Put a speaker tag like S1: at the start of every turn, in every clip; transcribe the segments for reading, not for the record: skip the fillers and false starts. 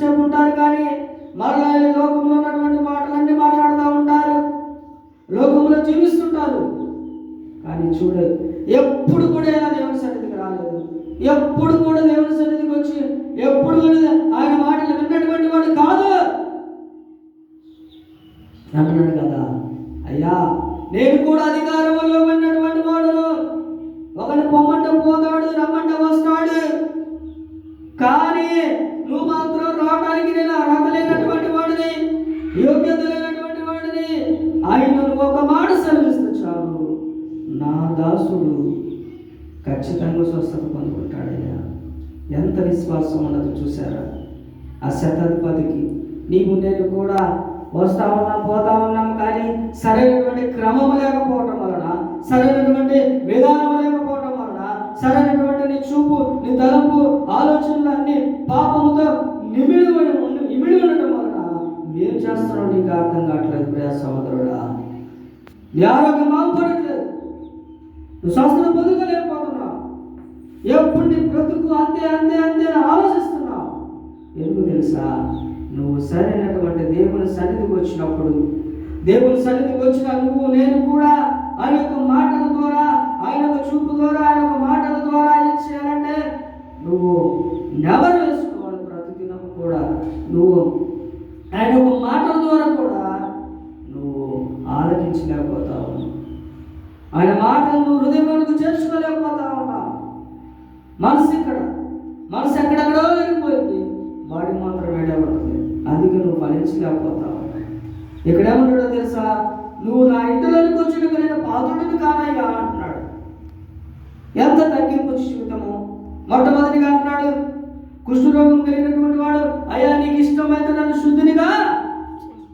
S1: సేపు ఉంటారు, కానీ మరలా ఈ లోకంలో ఉన్నటువంటి మాటలన్నీ మాట్లాడుతూ ఉంటారు, లోకంలో జీవిస్తుంటారు. కానీ చూడు, ఎప్పుడు కూడా ఇలా దేవుని సన్నిధికి రాలేదు, ఎప్పుడు కూడా దేవుని సన్నిధికి వచ్చి ఎప్పుడు కూడా ఆయన మాటలు విన్నటువంటి వాడు కాదు. అంటున్నాడు కదా, అయ్యా నేను కూడా అధికారంలో ఉన్నటువంటి వాడును, ఒకని పొమ్మంటే పోతాడు, రమ్మంటే వస్తాడు, కానీ నువ్వు మాత్రం రావడానికి నేను అర్హత లేనటువంటి వాడిని, యోగ్యత లేనటువంటి వాడిని. ఆయన నువ్వు ఒక మాట సెలవిస్తే చాలు, నా దాసుడు ఖచ్చితంగా స్వస్థత పొందుకుంటాడయ్యా. ఎంత విశ్వాసం ఉన్నది చూసారా ఆ శతాధిపతికి. నీవు నేను కూడా వస్తా ఉన్నాం, పోతా ఉన్నాం, కానీ సరైనటువంటి క్రమం లేకపోవటం వలన, సరైనటువంటి విధానం లేకపోవటం వలన, సరైనటువంటి నీ చూపు, నీ తలంపు, ఆలోచనలు అన్ని పాపముతో ఇమిడి ఉండటం వలన ఏం చేస్తున్నావు నీకు అర్థం కావట్లేదు. ప్రియ సహోదరుడా, నీ ఆరోగ్యం బాగుపడట్లేదు, నువ్వు స్వస్థత పొందుకోలేకపోతున్నావు, ఎప్పుడు నీ బ్రతుకు అంతే అంతే అంతే అని ఆలోచిస్తున్నావు. ఎందుకు తెలుసా? నువ్వు సరైనటువంటి దేవుని సన్నిధికి వచ్చినప్పుడు, దేవుని సన్నిధికి వచ్చిన నువ్వు నేను కూడా ఆయన యొక్క మాటల ద్వారా, ఆయన యొక్క చూపు ద్వారా, ఆయన యొక్క మాటల ద్వారా ఏం చేయాలంటే నువ్వు నెవరు వేసుకోవాలి. ప్రతిదినం కూడా నువ్వు ఆయన యొక్క మాటల ద్వారా కూడా నువ్వు ఆలకించలేకపోతావు, ఆయన మాటలు నువ్వు హృదయంలోకి చేర్చుకోలేకపోతా ఉన్నావు. మనసు ఎక్కడెక్కడో వెళ్ళిపోయింది, బాడీ మాత్రం వేడబడుతుంది, అందుకే నువ్వు ఫలించలేకపోతావు. ఇక్కడేమంటాడో తెలుసా? నువ్వు నా ఇంటిలోనికి వచ్చిన నేను పాత్రుడిని కానయ్యా అంటున్నాడు. ఎంత తగ్గింపు జీవితము. మొట్టమొదటిగా అంటున్నాడు, కుష్ఠరోగం కలిగినటువంటి వాడు, అయ్యా నీకు ఇష్టమైతే నన్ను శుద్ధినిగా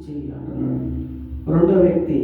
S1: చెయ్యి అంటున్నాడు. రెండో వ్యక్తి